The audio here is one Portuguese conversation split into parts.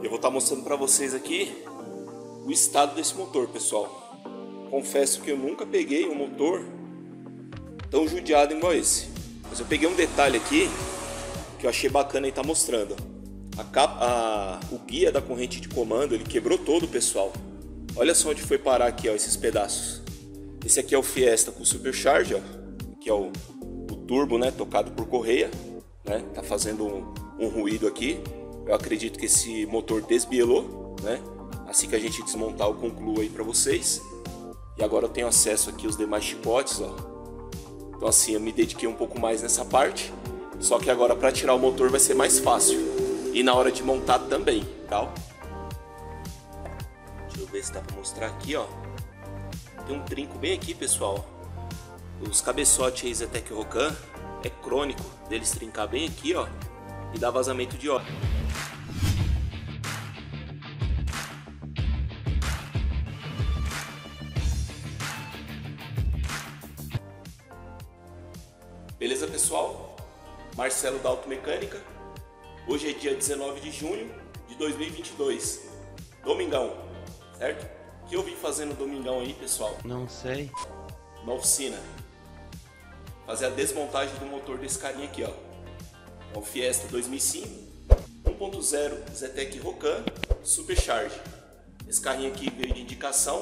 Eu vou estar mostrando para vocês aqui o estado desse motor, pessoal. Confesso que eu nunca peguei um motor tão judiado igual esse. Mas eu peguei um detalhe aqui que eu achei bacana e tá mostrando. O guia da corrente de comando, ele quebrou todo, pessoal. Olha só onde foi parar aqui, ó, esses pedaços. Esse aqui é o Fiesta com Supercharge, ó, que é o turbo, né, tocado por correia, né? Tá fazendo um ruído aqui. Eu acredito que esse motor desbielou, né? Assim que a gente desmontar, eu concluo aí para vocês. E agora eu tenho acesso aqui aos demais chicotes, ó. Então assim, eu me dediquei um pouco mais nessa parte. Só que agora para tirar o motor vai ser mais fácil. E na hora de montar também, tá? Deixa eu ver se dá para mostrar aqui, ó. Tem um trinco bem aqui, pessoal. Os cabeçotes aí Zetec Rocan é crônico deles trincar bem aqui, ó, e dar vazamento de óleo. Beleza, pessoal? Marcelo da Automecânica. Hoje é dia 19 de junho de 2022. Domingão, certo? O que eu vim fazer no domingão aí, pessoal? Não sei. Na oficina. Fazer a desmontagem do motor desse carinha aqui, ó. É o Fiesta 2005 1.0 Zetec Rocan Supercharge. Esse carrinho aqui veio de indicação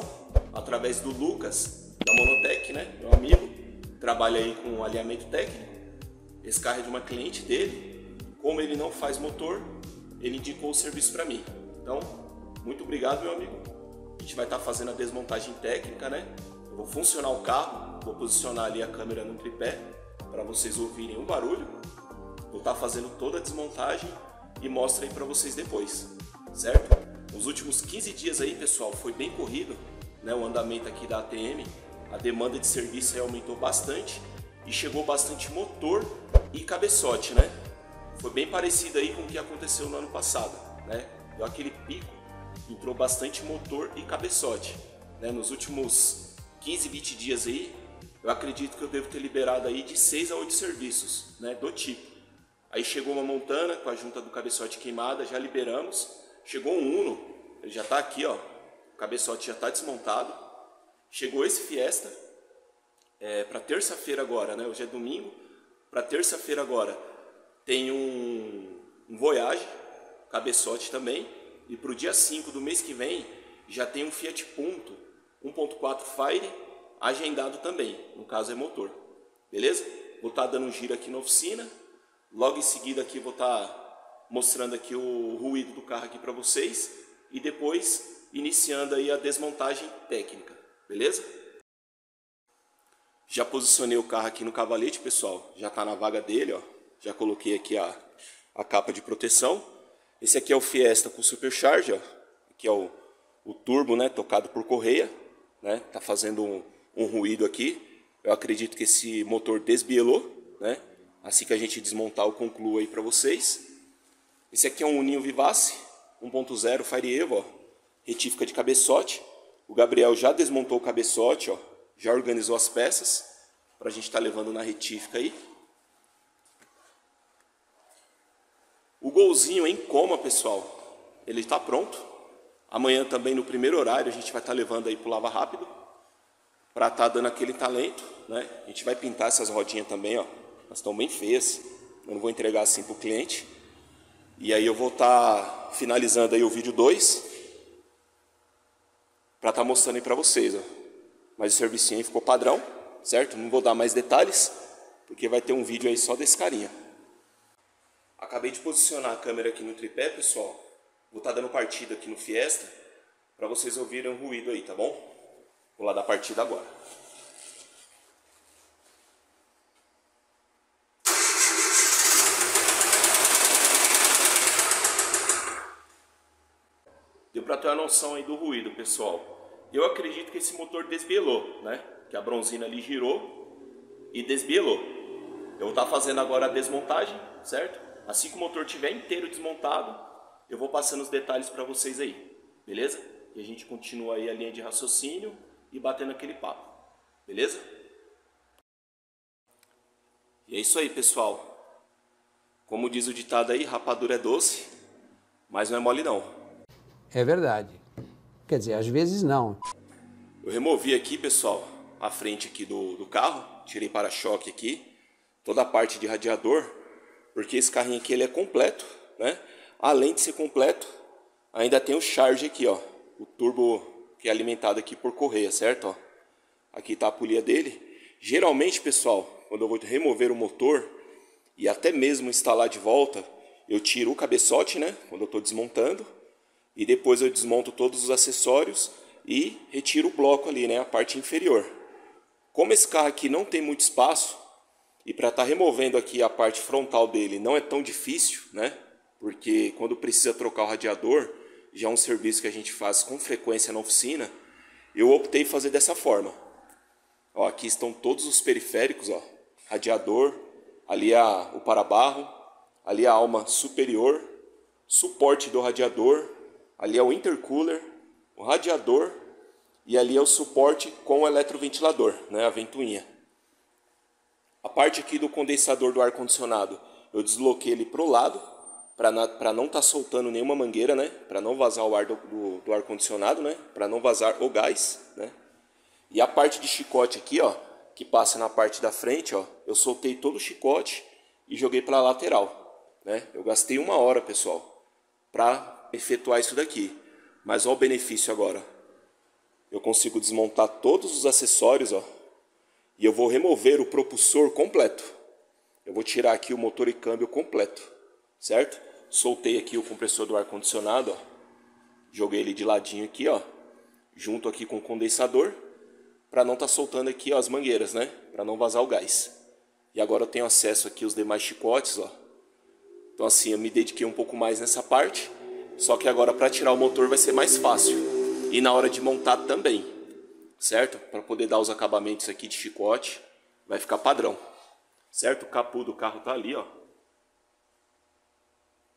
através do Lucas da Monotec, né? Meu amigo, trabalha aí com alinhamento técnico. Esse carro é de uma cliente dele. Como ele não faz motor, ele indicou o serviço para mim. Então, muito obrigado, meu amigo. A gente vai estar fazendo a desmontagem técnica, né? Eu vou funcionar o carro. Vou posicionar ali a câmera no tripé para vocês ouvirem o barulho. Vou estar fazendo toda a desmontagem e mostro aí para vocês depois, certo? Nos últimos 15 dias aí, pessoal, foi bem corrido, né? O andamento aqui da ATM, a demanda de serviço aí aumentou bastante e chegou bastante motor e cabeçote, né? Foi bem parecido aí com o que aconteceu no ano passado, né? Deu aquele pico, entrou bastante motor e cabeçote, né? Nos últimos 15, 20 dias aí, eu acredito que eu devo ter liberado aí de 6 a 8 serviços, né, do tipo. Aí chegou uma Montana com a junta do cabeçote queimada, já liberamos. Chegou um Uno, ele já está aqui, ó, o cabeçote já está desmontado. Chegou esse Fiesta, para terça-feira agora, né, hoje é domingo. Para terça-feira agora tem um Voyage, cabeçote também. E para o dia 5 do mês que vem já tem um Fiat Punto 1.4 Fire, agendado também, no caso é motor, beleza? Vou estar dando um giro aqui na oficina, logo em seguida aqui vou estar mostrando aqui o ruído do carro aqui para vocês e depois iniciando aí a desmontagem técnica, beleza? Já posicionei o carro aqui no cavalete, pessoal, já está na vaga dele, ó, já coloquei aqui a capa de proteção. Esse aqui é o Fiesta com Supercharge, ó, que é o turbo, né, tocado por correia, né, tá fazendo um ruído aqui. Eu acredito que esse motor desbielou, né? Assim que a gente desmontar, eu concluo aí para vocês. Esse aqui é um Uninho Vivace 1.0 Fire Evo, ó, retífica de cabeçote. O Gabriel já desmontou o cabeçote, ó, já organizou as peças para a gente estar levando na retífica aí. O Golzinho em coma, pessoal, ele está pronto. Amanhã também no primeiro horário a gente vai estar levando aí para o Lava Rápido, para estar dando aquele talento, né? A gente vai pintar essas rodinhas também, ó. Elas estão bem feias. Eu não vou entregar assim para o cliente. E aí eu vou estar finalizando aí o vídeo 2 para estar mostrando aí para vocês, ó. Mas o servicinho aí ficou padrão, certo? Não vou dar mais detalhes, porque vai ter um vídeo aí só desse carinha. Acabei de posicionar a câmera aqui no tripé, pessoal. Vou estar dando partida aqui no Fiesta para vocês ouvirem o ruído aí, tá bom? Vou lá dar partida agora. Deu para ter uma noção aí do ruído, pessoal. Eu acredito que esse motor desbielou, né? Que a bronzina ali girou e desbielou. Eu vou estar fazendo agora a desmontagem, certo? Assim que o motor estiver inteiro desmontado, eu vou passando os detalhes para vocês aí, beleza? E a gente continua aí a linha de raciocínio e batendo aquele papo, beleza? E é isso aí, pessoal. Como diz o ditado aí, rapadura é doce, mas não é mole não. É verdade. Quer dizer, às vezes não. Eu removi aqui, pessoal, a frente aqui do carro, tirei para-choque aqui, toda a parte de radiador, porque esse carrinho aqui ele é completo, né? Além de ser completo, ainda tem o charge aqui, ó, o turbo que é alimentado aqui por correia, certo? Ó, aqui tá a polia dele. Geralmente, pessoal, quando eu vou remover o motor e até mesmo instalar de volta, eu tiro o cabeçote, né, quando eu estou desmontando, e depois eu desmonto todos os acessórios e retiro o bloco ali, né, a parte inferior. Como esse carro aqui não tem muito espaço, e para estar removendo aqui a parte frontal dele não é tão difícil, né, porque quando precisa trocar o radiador, já é um serviço que a gente faz com frequência na oficina, eu optei por fazer dessa forma. Ó, aqui estão todos os periféricos, ó, radiador, ali o para-barro, ali a alma superior, suporte do radiador, ali é o intercooler, o radiador e ali é o suporte com o eletroventilador, né, a ventoinha. A parte aqui do condensador do ar-condicionado, eu desloquei ele para o lado, para não estar soltando nenhuma mangueira, né, para não vazar o ar do ar-condicionado, né, para não vazar o gás, né. E a parte de chicote aqui, ó, que passa na parte da frente, ó, eu soltei todo o chicote e joguei para a lateral, né? Eu gastei 1 hora, pessoal, para efetuar isso daqui. Mas olha o benefício agora. Eu consigo desmontar todos os acessórios, ó, e eu vou remover o propulsor completo. Eu vou tirar aqui o motor e câmbio completo, certo? Soltei aqui o compressor do ar-condicionado, ó, joguei ele de ladinho aqui, ó, junto aqui com o condensador, para não estar soltando aqui, ó, as mangueiras, né? Para não vazar o gás. E agora eu tenho acesso aqui aos demais chicotes, ó. Então assim, eu me dediquei um pouco mais nessa parte. Só que agora para tirar o motor vai ser mais fácil. E na hora de montar também, certo? Para poder dar os acabamentos aqui de chicote, vai ficar padrão. Certo? O capô do carro tá ali, ó.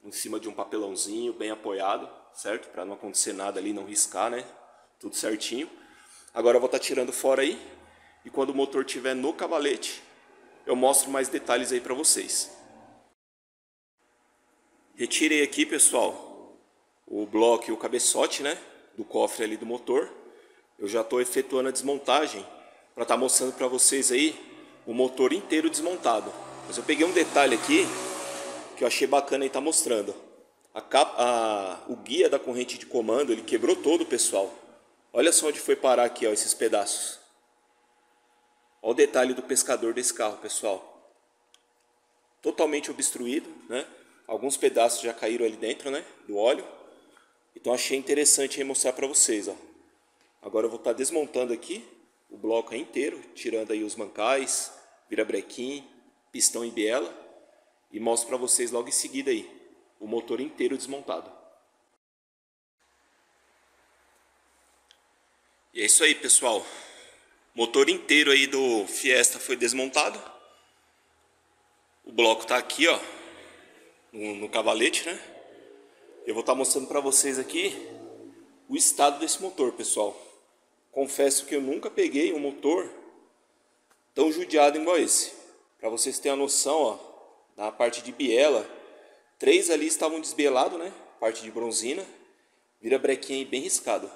Em cima de um papelãozinho, bem apoiado, certo? Para não acontecer nada ali, não riscar, né? Tudo certinho. Agora eu vou estar tirando fora aí, e quando o motor estiver no cavalete, eu mostro mais detalhes aí para vocês. Retirei aqui, pessoal, o bloco e o cabeçote, né, do cofre ali do motor. Eu já estou efetuando a desmontagem para estar mostrando para vocês aí o motor inteiro desmontado. Mas eu peguei um detalhe aqui que eu achei bacana estar mostrando. O guia da corrente de comando, ele quebrou todo, pessoal. Olha só onde foi parar aqui, ó, esses pedaços. Olha o detalhe do pescador desse carro, pessoal. Totalmente obstruído, né? Alguns pedaços já caíram ali dentro, né, do óleo. Então achei interessante aí mostrar para vocês, ó. Agora eu vou estar desmontando aqui o bloco inteiro, tirando aí os mancais, virabrequim, pistão e biela. E mostro para vocês logo em seguida aí o motor inteiro desmontado. E é isso aí, pessoal. O motor inteiro aí do Fiesta foi desmontado. O bloco tá aqui, ó, no cavalete, né? Eu vou estar mostrando para vocês aqui o estado desse motor, pessoal. Confesso que eu nunca peguei um motor tão judiado igual esse. Para vocês terem a noção, ó, na parte de biela, 3 ali estavam desbielados, né? Parte de bronzina, virabrequim bem riscado,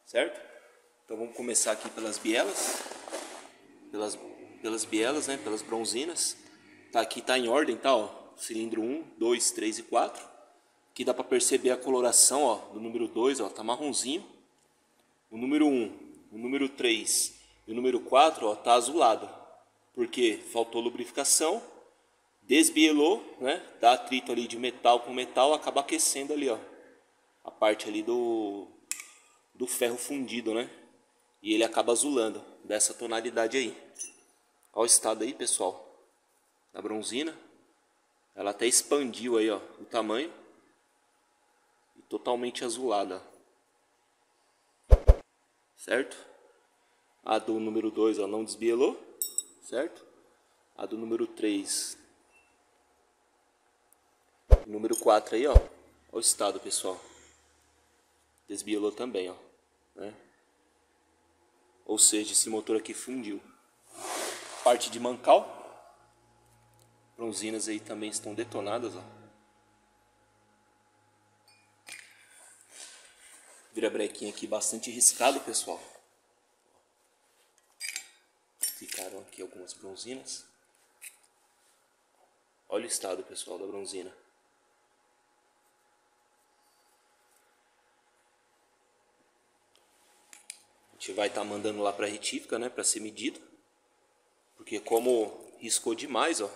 certo? Então vamos começar aqui pelas bielas, pelas bielas, né? Pelas bronzinas. Tá, aqui tá em ordem, tá, ó, cilindro 1, 2, 3 e 4. Aqui dá para perceber a coloração, ó, do número 2, ó, tá marronzinho. O número 1, o número 3 e o número 4, ó, tá azulado. Porque faltou lubrificação, desbielou, né? Dá atrito ali de metal com metal, acaba aquecendo ali, ó, a parte ali do ferro fundido, né? E ele acaba azulando, dessa tonalidade aí. Olha o estado aí, pessoal, da bronzina. Ela até expandiu aí, ó, o tamanho. E totalmente azulada. Certo? A do número 2, ó, não desbielou. Certo? A do número 3. O número 4 aí, ó. Olha o estado, pessoal. Desbielou também, ó, né? Ou seja, esse motor aqui fundiu. Parte de mancal. Bronzinas aí também estão detonadas, ó. Virabrequim aqui bastante riscado, pessoal. Ficaram aqui algumas bronzinas. Olha o estado, pessoal, da bronzina. A gente vai estar mandando lá para a retífica, né, para ser medido. Porque como riscou demais, ó,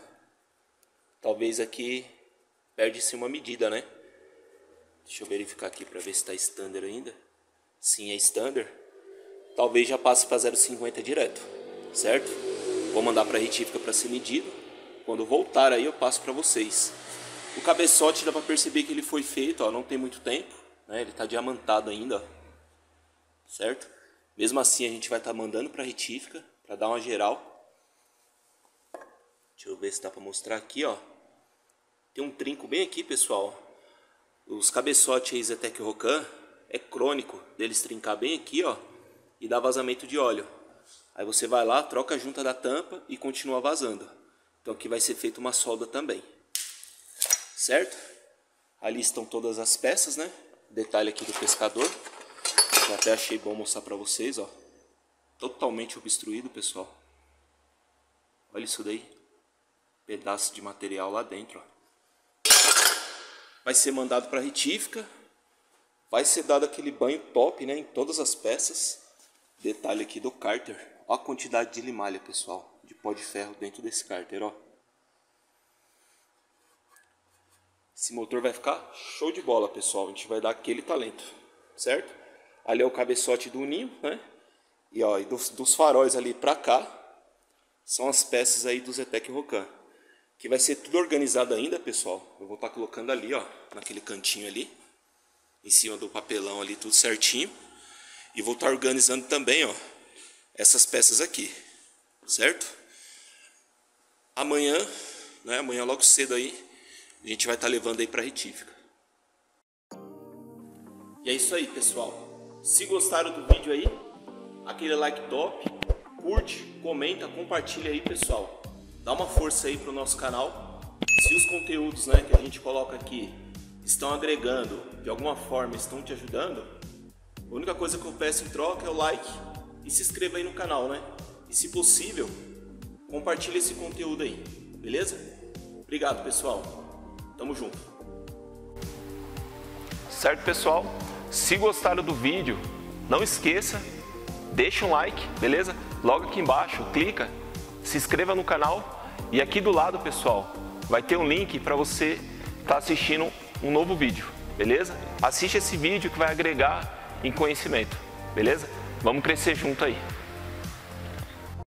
talvez aqui perde-se uma medida, né? Deixa eu verificar aqui para ver se está standard ainda. Sim, é standard. Talvez já passe para 0,50 direto, certo? Vou mandar para a retífica para ser medido. Quando voltar aí eu passo para vocês. O cabeçote dá para perceber que ele foi feito, ó, não tem muito tempo, né? Ele está diamantado ainda, ó, certo? Mesmo assim a gente vai estar mandando para a retífica para dar uma geral. Deixa eu ver se dá para mostrar aqui, ó. Tem um trinco bem aqui, pessoal. Os cabeçotes aí Zetec Rocan é crônico deles trincar bem aqui, ó, e dar vazamento de óleo. Aí você vai lá, troca a junta da tampa e continua vazando. Então aqui vai ser feita uma solda também, certo? Ali estão todas as peças, né? Detalhe aqui do pescador. Eu até achei bom mostrar para vocês, ó. Totalmente obstruído, pessoal. Olha isso daí. Pedaço de material lá dentro, ó. Vai ser mandado para a retífica. Vai ser dado aquele banho top, né, em todas as peças. Detalhe aqui do cárter. Olha a quantidade de limalha, pessoal, de pó de ferro dentro desse cárter, ó. Esse motor vai ficar show de bola, pessoal. A gente vai dar aquele talento, certo? Ali é o cabeçote do ninho, né? E ó, e dos faróis ali pra cá são as peças aí do Zetec Rocan. Que vai ser tudo organizado ainda, pessoal. Eu vou estar colocando ali, ó, naquele cantinho ali, em cima do papelão ali, tudo certinho. E vou estar organizando também, ó, essas peças aqui, certo? Amanhã, né, amanhã logo cedo aí, a gente vai estar levando aí para a retífica. E é isso aí, pessoal. Se gostaram do vídeo aí, aquele like top, curte, comenta, compartilha aí, pessoal. Dá uma força aí pro nosso canal. Se os conteúdos, né, que a gente coloca aqui estão agregando, de alguma forma estão te ajudando, a única coisa que eu peço em troca é o like e se inscreva aí no canal, né? E se possível, compartilhe esse conteúdo aí, beleza? Obrigado, pessoal. Tamo junto. Certo, pessoal? Se gostaram do vídeo, não esqueça, deixa um like, beleza? Logo aqui embaixo, clica, se inscreva no canal e aqui do lado, pessoal, vai ter um link para você estar assistindo um novo vídeo, beleza? Assiste esse vídeo que vai agregar em conhecimento, beleza? Vamos crescer junto aí.